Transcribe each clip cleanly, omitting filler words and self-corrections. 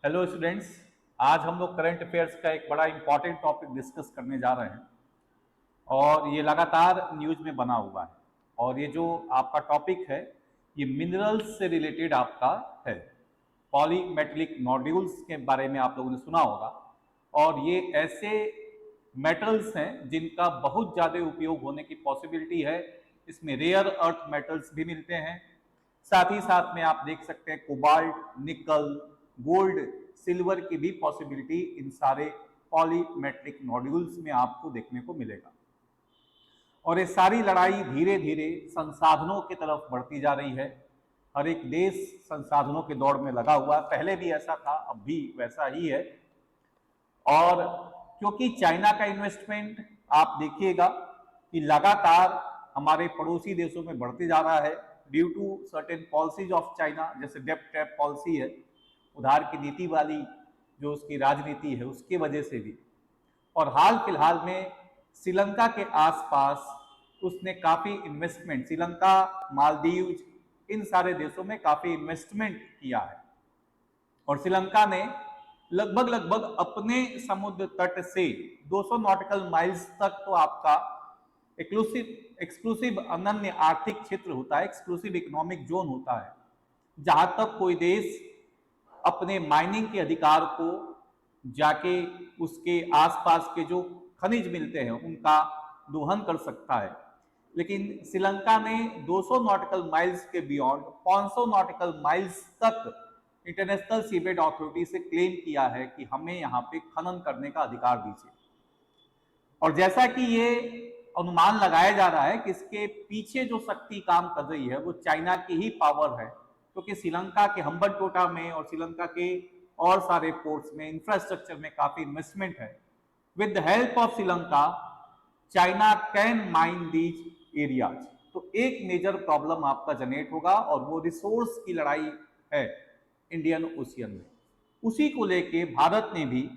Hello students. आज हम लोग करंट अफेयर्स का एक बड़ा इंपॉर्टेंट टॉपिक डिस्कस करने जा रहे हैं और ये लगातार न्यूज में बना हुआ है। और ये जो आपका टॉपिक है ये मिनरल्स से रिलेटेड आपका है। पॉलीमेटेलिक नोड्यूल्स के बारे में आप लोगों ने सुना होगा और ये ऐसे मेटल्स हैं जिनका बहुत ज़्यादा उपयोग होने की पॉसिबिलिटी है। इसमें रेयर अर्थ मेटल्स भी मिलते हैं, साथ ही साथ में आप देख सकते हैं कोबाल्ट, निकल, गोल्ड, सिल्वर की भी पॉसिबिलिटी इन सारे पॉलीमेट्रिक नोड्यूल्स में आपको देखने को मिलेगा। और ये सारी लड़ाई धीरे धीरे संसाधनों की तरफ बढ़ती जा रही है। हर एक देश संसाधनों के दौड़ में लगा हुआ है, पहले भी ऐसा था, अब भी वैसा ही है। और क्योंकि चाइना का इन्वेस्टमेंट आप देखिएगा कि लगातार हमारे पड़ोसी देशों में बढ़ते जा रहा है due to certain policies of China, जैसे डेप्ट ट्रैप पॉलिसी है, उधार की नीति वाली जो उसकी राजनीति है उसकी वजह से भी। और हाल फिलहाल में श्रीलंका के आसपास उसने काफी इन्वेस्टमेंट, श्रीलंका, मालदीव, इन सारे देशों में काफी इन्वेस्टमेंट किया है। और श्रीलंका ने लगभग अपने समुद्र तट से 200 नॉटिकल माइल्स तक तो आपका एक्सक्लूसिव अनन्य आर्थिक क्षेत्र होता है, एक्सक्लूसिव इकोनॉमिक जोन होता है, जहां तक कोई देश अपने माइनिंग के अधिकार को जाके उसके आसपास के जो खनिज मिलते हैं उनका दोहन कर सकता है। लेकिन श्रीलंका ने 200 नॉटिकल माइल्स के बियॉन्ड 500 नॉटिकल माइल्स तक इंटरनेशनल सीबेड अथॉरिटी से क्लेम किया है कि हमें यहाँ पे खनन करने का अधिकार दीजिए। और जैसा कि ये अनुमान लगाया जा रहा है कि इसके पीछे जो शक्ति काम कर रही है वो चाइना की ही पावर है, क्योंकि श्रीलंका के हम्बनटोटा में और श्रीलंका के और सारे पोर्ट्स में, इंफ्रास्ट्रक्चर में काफी इन्वेस्टमेंट है। With the help of Sri Lanka China can mine these areas. तो एक मेजर प्रॉब्लम आपका जनरेट होगा और वो रिसोर्स की लड़ाई है इंडियन ओशियन में। उसी को लेके भारत ने भी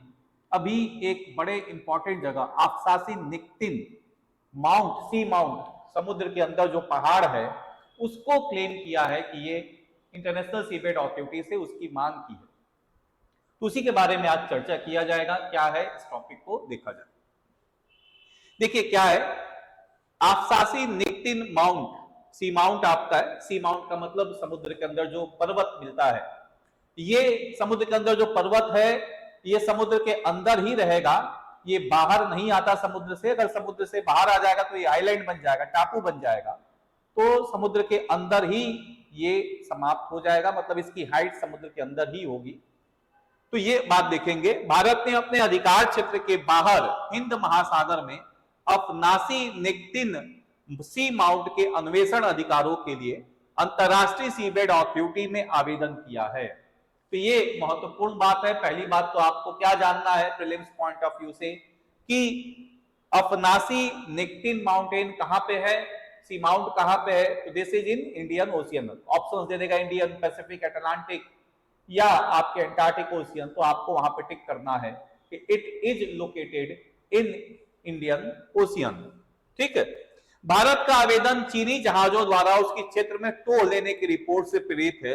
अभी एक बड़े इंपॉर्टेंट जगह आफसासी निक्टिन माउंट, सी माउंट, समुद्र के अंदर जो पहाड़ है उसको क्लेम किया है कि ये इंटरनेशनल सीबेड अथॉरिटी से उसकी मांग की है। तो उसी के बारे में आज चर्चा किया जाएगा। क्या है इस टॉपिक को देखा जाए। देखिए क्या है आफसासी निक्टिन माउंट, सी माउंट आपका है। सी माउंट का मतलब समुद्र के अंदर जो पर्वत मिलता है। ये समुद्र के अंदर जो पर्वत है ये समुद्र के अंदर ही रहेगा, ये बाहर नहीं आता समुद्र से। अगर समुद्र से बाहर आ जाएगा तो ये आइलैंड बन जाएगा, टापू बन जाएगा, तो समुद्र के अंदर ही ये समाप्त हो जाएगा, मतलब इसकी हाइट समुद्र के अंदर ही होगी। तो ये बात देखेंगे। भारत ने अपने अधिकार क्षेत्र के बाहर हिंद महासागर में अफनासी निक्टिन सी माउंट के अन्वेषण अधिकारों के लिए अंतरराष्ट्रीय सीबेड अथॉरिटी में आवेदन किया है। तो ये महत्वपूर्ण बात है। पहली बात तो आपको क्या जानना है प्रीलिम्स पॉइंट ऑफ व्यू से कि अफनासी निक्टिन माउंटेन कहां पे है, सी माउंट कहां पे है। तो this is in Indian Ocean. Options दे देगा इंडियन, पैसिफिक, अटलांटिक या आपके एंटार्क्टिक ओशियन। तो आपको वहां पे टिक करना है कि it is located in Indian ocean. ठीक है। भारत का आवेदन चीनी जहाजों द्वारा उसके क्षेत्र में टो लेने की रिपोर्ट से प्रेरित है,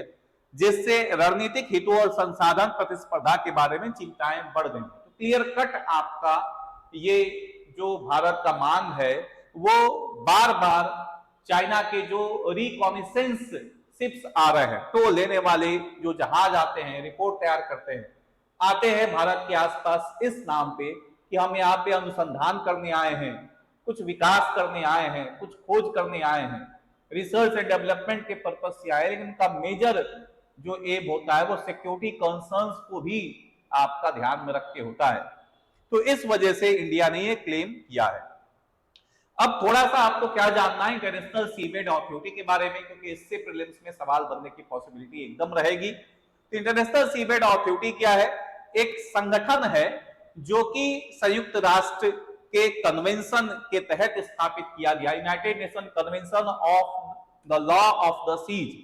जिससे रणनीतिक हितों और संसाधन प्रतिस्पर्धा के बारे में चिंताएं बढ़ गई। तो क्लियर कट आपका ये जो भारत का मांग है वो बार बार चाइना के जो रिकॉनिसेंस शिप्स आ रहे हैं, टो लेने वाले जो जहाज आते हैं, रिपोर्ट तैयार करते हैं, आते हैं भारत के आसपास इस नाम पे कि हम यहाँ पे अनुसंधान करने आए हैं, कुछ विकास करने आए हैं, कुछ खोज करने आए हैं, रिसर्च एंड डेवलपमेंट के पर्पज से आए। लेकिन उनका मेजर जो एम होता है वो सिक्योरिटी कंसर्न्स को भी आपका ध्यान में रख के होता है। तो इस वजह से इंडिया ने ये क्लेम किया है। अब थोड़ा सा आपको क्या जानना है इंटरनेशनल सीबेड अथॉरिटी के बारे में, क्योंकि इससे प्रीलिम्स में सवाल बनने की पॉसिबिलिटी एकदम रहेगी। तो इंटरनेशनल सीबेड अथॉरिटी क्या है? एक संगठन है जो कि संयुक्त राष्ट्र के कन्वेंशन के तहत स्थापित किया गया, United Nation Convention of the Law of the Seas,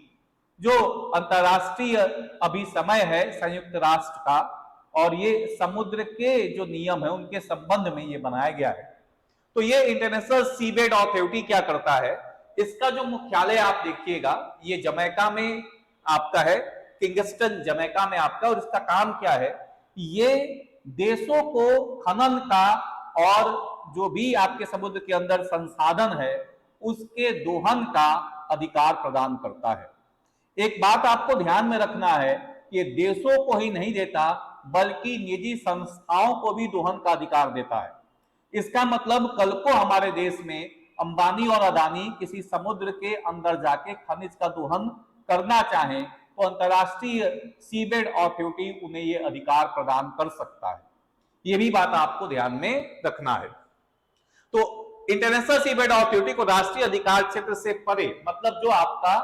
जो अंतरराष्ट्रीय अभी समय है संयुक्त राष्ट्र का, और ये समुद्र के जो नियम है उनके संबंध में ये बनाया गया है। तो ये इंटरनेशनल सीबेड अथॉरिटी क्या करता है, इसका जो मुख्यालय आप देखिएगा ये जमैका में आपका है, किंगस्टन जमैका में आपका। और इसका काम क्या है, ये देशों को खनन का और जो भी आपके समुद्र के अंदर संसाधन है उसके दोहन का अधिकार प्रदान करता है। एक बात आपको ध्यान में रखना है कि देशों को ही नहीं देता बल्कि निजी संस्थाओं को भी दोहन का अधिकार देता है। इसका मतलब कल को हमारे देश में अंबानी और अदानी किसी समुद्र के अंदर जाके खनिज का दोहन करना चाहें तो अंतरराष्ट्रीय सीबेड अथॉरिटी उन्हें यह अधिकार प्रदान कर सकता है। यह भी बात आपको ध्यान में रखना है। तो इंटरनेशनल सीबेड अथॉरिटी को राष्ट्रीय अधिकार क्षेत्र से परे, मतलब जो आपका,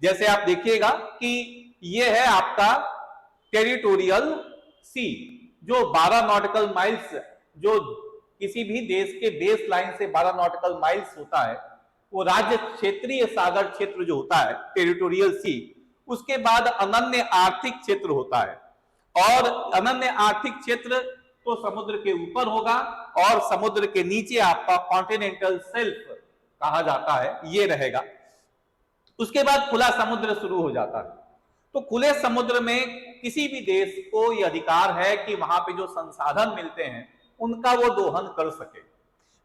जैसे आप देखिएगा कि यह है आपका टेरिटोरियल सी, जो 12 नॉटिकल माइल्स, जो किसी भी देश के बेस लाइन से 12 नॉटिकल माइल्स होता है, वो राज्य क्षेत्रीय सागर क्षेत्र जो होता है टेरिटोरियल सी। उसके बाद अनन्य आर्थिक क्षेत्र होता है, और अनन्य आर्थिक क्षेत्र तो समुद्र के ऊपर होगा और समुद्र के नीचे आपका कॉन्टिनेंटल शेल्फ कहा जाता है, ये रहेगा। उसके बाद खुला समुद्र शुरू हो जाता है। तो खुले समुद्र में किसी भी देश को यह अधिकार है कि वहां पे जो संसाधन मिलते हैं उनका वो दोहन कर सके।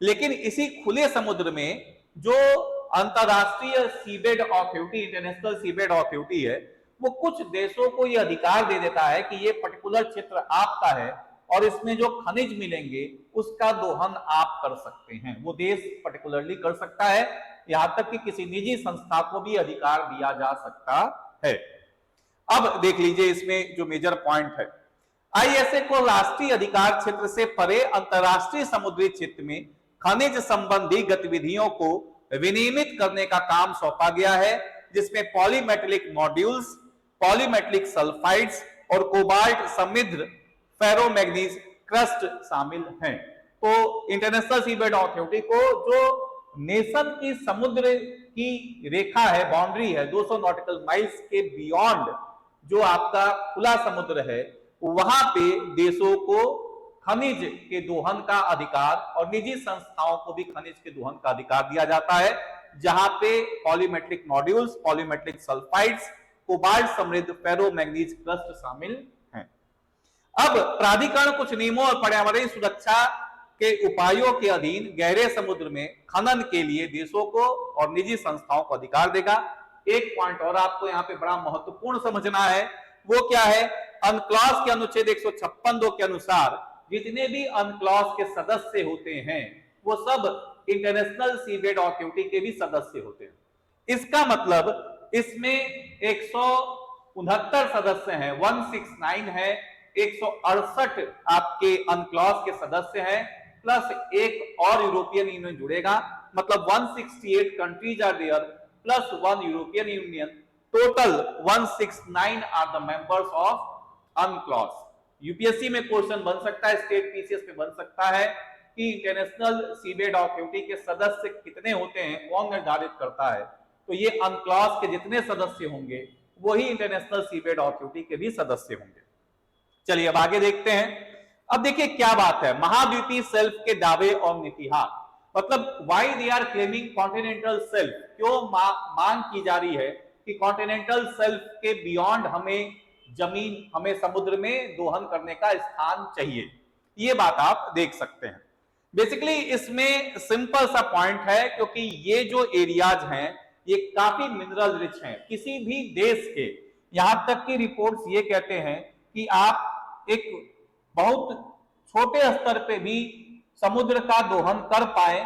लेकिन इसी खुले समुद्र में जो अंतरराष्ट्रीय seabed authority, international seabed authority है, वो कुछ देशों को यह अधिकार दे देता है कि ये पर्टिकुलर क्षेत्र आपका है और इसमें जो खनिज मिलेंगे उसका दोहन आप कर सकते हैं। वो देश पर्टिकुलरली कर सकता है, यहां तक कि किसी निजी संस्था को भी अधिकार दिया जा सकता है। अब देख लीजिए इसमें जो मेजर पॉइंट है, आईएसए को राष्ट्रीय अधिकार क्षेत्र से परे अंतरराष्ट्रीय समुद्री क्षेत्र में खनिज संबंधी गतिविधियों को विनियमित करने का काम सौंपा गया है, जिसमें पॉलीमेटेलिक नोड्यूल्स, पॉलीमेटेलिक सल्फाइड्स और कोबाल्ट समृद्ध फेरोमैग्नीज क्रस्ट शामिल हैं। तो इंटरनेशनल सीबेड अथॉरिटी को जो नेशन की समुद्र की रेखा है, बाउंड्री है, 200 नॉटिकल माइल्स के बियॉन्ड जो आपका खुला समुद्र है, वहां पे देशों को खनिज के दोहन का अधिकार और निजी संस्थाओं को भी खनिज के दोहन का अधिकार दिया जाता है, जहां पे पॉलीमेट्रिक नोड्यूल्स, पॉलीमेट्रिक सल्फाइड्स, कोबाल्ट समृद्ध फेरोमैग्नीज क्रस्ट शामिल हैं। अब प्राधिकरण कुछ नियमों और पर्यावरणीय सुरक्षा के उपायों के अधीन गहरे समुद्र में खनन के लिए देशों को और निजी संस्थाओं को अधिकार देगा। एक पॉइंट और आपको यहाँ पे बड़ा महत्वपूर्ण समझना है, वो क्या है, अनक्लॉज के अनुच्छेद 156(2) के अनुसार जितने भी अनक्लॉज के सदस्य होते हैं वो सब इंटरनेशनल सीबेड अथॉरिटी के भी सदस्य होते हैं। इसका मतलब इसमें 169 सदस्य हैं, 169 है, 168 आपके अनक्लॉज के सदस्य हैं, प्लस एक और यूरोपियन यूनियन जुड़ेगा, मतलब 168 countries are there plus 1 European Union, total 169 are the members of UNCLOS. UPSC में क्वेश्चन बन सकता है, स्टेट पीसीएस में बन सकता है कि इंटरनेशनल सीबेड अथॉरिटी के सदस्य कितने होते हैं, कौन निर्धारित करता है। तो ये अनक्लॉज के जितने सदस्य होंगे वही इंटरनेशनल सीबेड अथॉरिटी के भी सदस्य होंगे। चलिए अब आगे देखते हैं। अब देखिए क्या बात है, महाद्वीपीय शेल्फ के दावे और नीतिहार, मतलब why they are claiming continental shelf, क्यों मांग की जा रही है कि कॉन्टिनेंटल शेल्फ के बियॉन्ड हमें जमीन, हमें समुद्र में दोहन करने का स्थान चाहिए। ये बात आप देख सकते हैं। बेसिकली इसमें सिंपल सा पॉइंट है, क्योंकि ये जो एरियाज हैं ये काफी मिनरल रिच हैं किसी भी देश के। यहां तक की रिपोर्ट्स ये कहते हैं कि आप एक बहुत छोटे स्तर पे भी समुद्र का दोहन कर पाए,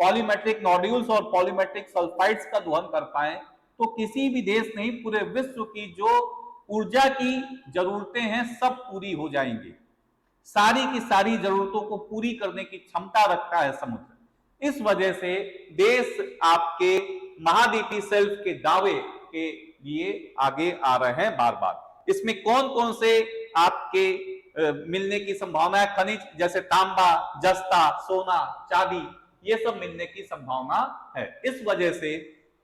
पॉलीमेट्रिक नोड्यूल्स और पॉलीमेट्रिक सल्फाइड्स का दोहन कर पाए, तो किसी भी देश नहीं पूरे विश्व की जो ऊर्जा की जरूरतें हैं सब पूरी हो जाएंगी। सारी की सारी जरूरतों को पूरी करने की क्षमता रखता है समुद्र। इस वजह से देश आपके महाद्वीपीय शेल्फ के दावे के लिए आगे आ रहे हैं बार बार। इसमें कौन कौन से आपके मिलने की संभावना है, खनिज जैसे तांबा, जस्ता, सोना, चांदी, ये सब मिलने की संभावना है। इस वजह से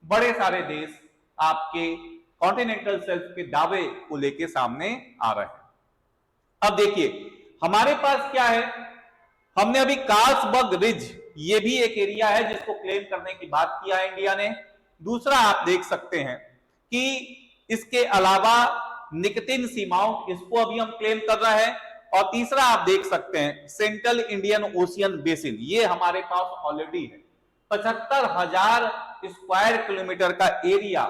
बड़े सारे देश आपके कॉन्टिनेंटल शेल्फ के दावे को लेके सामने आ रहे हैं। अब देखिए हमारे पास क्या है, हमने अभी कार्लसबर्ग रिज, ये भी एक एरिया है जिसको क्लेम करने की बात किया है इंडिया ने। दूसरा आप देख सकते हैं कि इसके अलावा निकटिन सी माउंट, इसको अभी हम क्लेम कर रहे हैं। और तीसरा आप देख सकते हैं सेंट्रल इंडियन ओशियन बेसिन, ये हमारे पास ऑलरेडी है। 75,000 स्क्वायर किलोमीटर का एरिया,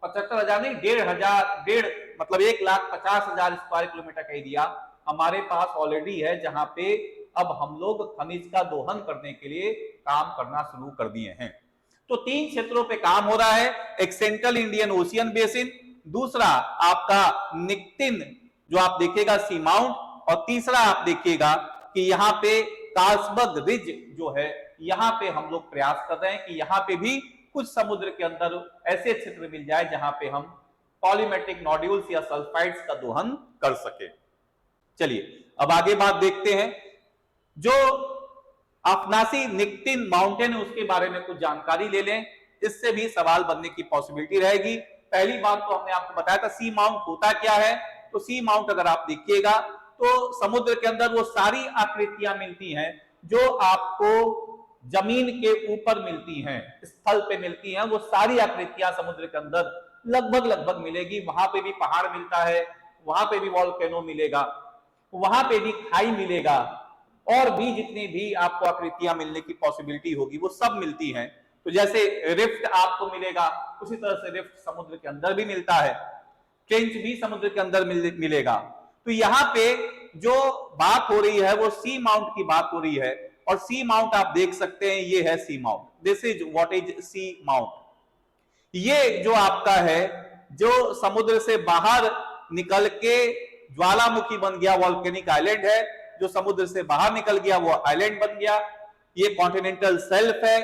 75,000 नहीं, 1,500 मतलब 1,50,000 स्क्वायर किलोमीटर का एरिया हमारे पास ऑलरेडी है, जहां पे अब हम लोग खनिज का दोहन करने के लिए काम करना शुरू कर दिए हैं। तो 3 क्षेत्रों पे काम हो रहा है, एक सेंट्रल इंडियन ओशियन बेसिन, दूसरा आपका निकटिन जो आप देखिएगा सी माउंट, और तीसरा आप देखिएगा कि यहाँ पे कार्लसबर्ग रिज जो है, यहाँ पे हम लोग प्रयास कर रहे हैं कि यहाँ पे भी कुछ समुद्र के अंदर ऐसे क्षेत्र मिल जाए जहां पे हम पॉलीमेट्रिक नोड्यूल्स या सल्फाइड्स का दोहन कर सके। चलिए अब आगे बात देखते हैं, जो अफनासी निकटिन माउंटेन है उसके बारे में कुछ जानकारी ले लें, इससे भी सवाल बनने की पॉसिबिलिटी रहेगी। पहली बात तो हमने आपको बताया था सी माउंट होता क्या है। तो सी माउंट अगर आप देखिएगा तो समुद्र के अंदर वो सारी आकृतियां मिलती हैं जो आपको जमीन के ऊपर मिलती हैं, स्थल पे मिलती हैं, वो सारी आकृतियां समुद्र के अंदर लगभग मिलेगी। वहां पे भी पहाड़ मिलता है, वहां पे भी वॉल्केनो मिलेगा, वहां पे भी खाई मिलेगा, और भी जितनी भी आपको आकृतियां मिलने की पॉसिबिलिटी होगी वो सब मिलती हैं। तो जैसे रिफ्ट आपको मिलेगा, उसी तरह से रिफ्ट समुद्र के अंदर भी मिलता है, ट्रेंच भी समुद्र के अंदर मिलेगा। तो यहाँ पे जो बात हो रही है वो सी माउंट की बात हो रही है, और सी माउंट आप देख सकते हैं, ये है seamount, this is what is seamount. ये जो आपका है, जो समुद्र से बाहर निकल के ज्वालामुखी बन गया, वॉल्केनिक आइलैंड है, जो समुद्र से बाहर निकल गया वो आइलैंड बन गया। ये कॉन्टिनेंटल सेल्फ है,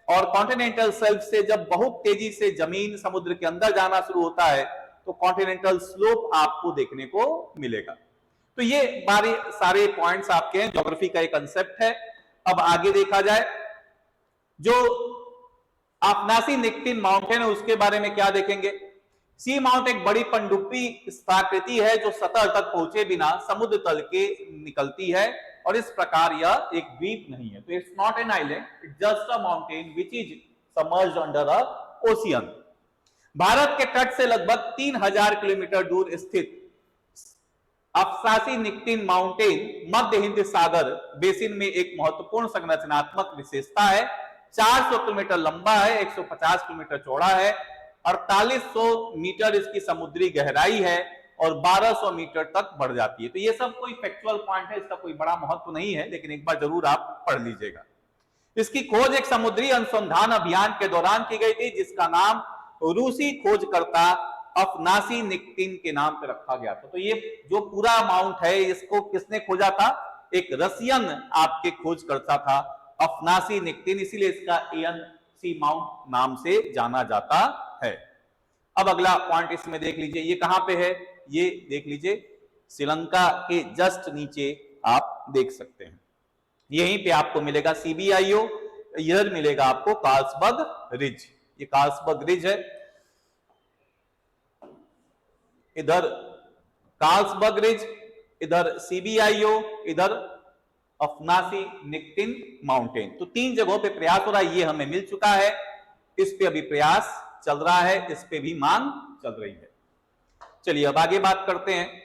और कॉन्टिनेंटल सेल्फ से जब बहुत तेजी से जमीन समुद्र के अंदर जाना शुरू होता है तो कॉन्टिनेंटल स्लोप आपको देखने को मिलेगा। तो ये सारे पॉइंट्स आपके हैं, ज्योग्राफी का एक कंसेप्ट है। अब आगे देखा जाए, जो अफनासी निकटिन माउंटेन है उसके बारे में क्या देखेंगे। सी माउंट एक बड़ी पनडुब्बी स्थाकृति है जो सतह तक पहुंचे बिना समुद्र तल के निकलती है, और इस प्रकार यह एक द्वीप नहीं है। तो it's not an island, it's just a mountain which is submerged under a ocean. Bharat के तट से लगभग 3,000 किलोमीटर दूर स्थित अफसासी निकटिन माउंटेन मध्य हिंद सागर बेसिन में एक महत्वपूर्ण संरचनात्मक विशेषता है। 400 किलोमीटर लंबा है, 150 किलोमीटर चौड़ा है, 4800 मीटर इसकी समुद्री गहराई है, और 1200 मीटर तक बढ़ जाती है। तो ये सब कोई फैक्चुअल पॉइंट है, इसका कोई बड़ा महत्व नहीं है, लेकिन एक बार जरूर आप पढ़ लीजिएगा। इसकी खोज एक समुद्री अनुसंधान अभियान के दौरान की गई थी, जिसका नाम रूसी खोजकर्ता अफनासी निकटिन के नाम पर रखा गया था। तो ये जो पूरा माउंट है, इसको किसने खोजा था? एक रसियन आपके खोजकर्ता था अफनासी निकटिन, इसीलिए इसका एन सी माउंट नाम से जाना जाता है। अब अगला पॉइंट इसमें देख लीजिए, ये कहां पे है, ये देख लीजिए श्रीलंका के जस्ट नीचे आप देख सकते हैं, यहीं पे आपको मिलेगा सीबीआईओ, इधर मिलेगा आपको कार्लसबर्ग रिज। ये कार्लसबर्ग रिज है, इधर कार्लसबर्ग रिज, इधर सीबीआईओ, इधर अफनासी निकटिन माउंटेन। तो 3 जगहों पे प्रयास हो रहा है, ये हमें मिल चुका है, इस पे अभी प्रयास चल रहा है, इस पे भी मांग चल रही है। चलिए अब आगे बात करते हैं।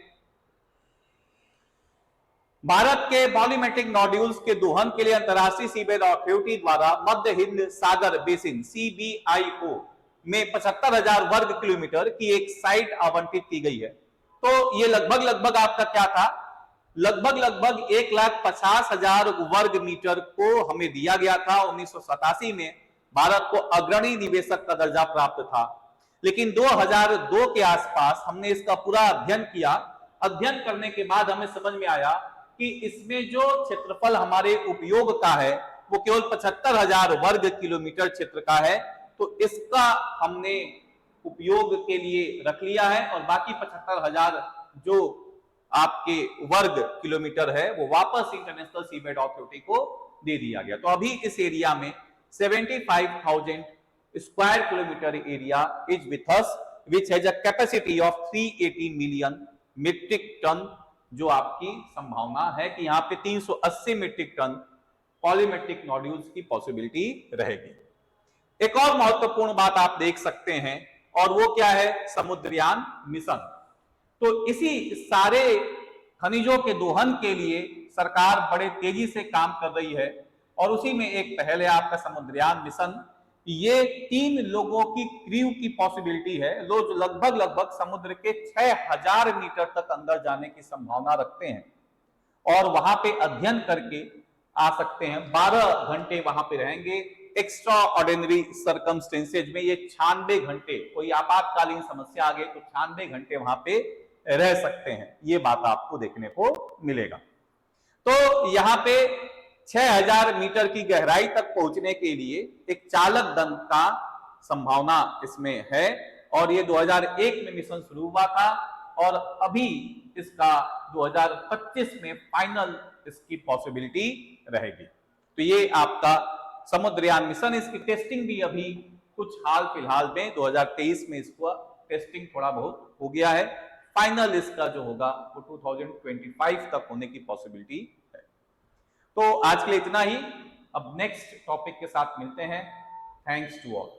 भारत के पॉलीमेट्रिक नोड्यूल्स के दोहन के लिए अंतरराष्ट्रीय सीबेड अथॉरिटी द्वारा मध्य हिंद सागर बेसिन सीबीआईओ में 75,000 वर्ग किलोमीटर की एक साइट आवंटित की गई है। तो ये लगभग आपका क्या था, लगभग 1,50,000 वर्ग मीटर को हमें दिया गया था। 1987 में भारत को अग्रणी निवेशक का दर्जा प्राप्त था, लेकिन 2002 के आसपास हमने इसका पूरा अध्ययन किया। अध्ययन करने के बाद हमें समझ में आया कि इसमें जो क्षेत्रफल हमारे उपयोग का है वो केवल 75,000 वर्ग किलोमीटर क्षेत्र का है। तो इसका हमने उपयोग के लिए रख लिया है, और बाकी 75,000 जो आपके वर्ग किलोमीटर है वो वापस इंटरनेशनल सीबेड अथॉरिटी को दे दिया गया। तो अभी इस एरिया में 75,000 square kilometre area is with us, which has a capacity of 380 million metric ton, जो आपकी संभावना है कि यहां पे 380 मीट्रिक टन पॉलीमेट्रिक नोड्यूल्स की पॉसिबिलिटी रहेगी। एक और महत्वपूर्ण बात आप देख सकते हैं, और वो क्या है, समुद्रयान मिशन। तो इसी सारे खनिजों के दोहन के लिए सरकार बड़े तेजी से काम कर रही है और उसी में एक पहल है आपका समुद्रयान मिशन। ये 3 लोगों की क्रू की पॉसिबिलिटी है, जो लगभग समुद्र के 6000 मीटर तक अंदर जाने की संभावना रखते हैं और वहां पे अध्ययन करके आ सकते हैं। 12 घंटे वहां पे रहेंगे। एक्स्ट्रा ऑर्डिनरी सर्कमस्टेंसेज में ये 96 घंटे, कोई आपातकालीन समस्या आ गई तो 96 घंटे वहां पे रह सकते हैं। ये बात आपको देखने को मिलेगा। तो यहाँ पे 6000 मीटर की गहराई तक पहुंचने के लिए एक चालक दल का संभावना इसमें है और ये 2001 में मिशन शुरू हुआ था और अभी इसका 2025 में फाइनल इसकी पॉसिबिलिटी रहेगी। तो ये आपका समुद्रयान मिशन, इसकी टेस्टिंग भी अभी कुछ हाल फिलहाल में 2023 में इसका टेस्टिंग थोड़ा बहुत हो गया है। फाइनल इसका जो होगा वो 2025 तक होने की पॉसिबिलिटी है। तो आज के लिए इतना ही। अब नेक्स्ट टॉपिक के साथ मिलते हैं। Thanks to all.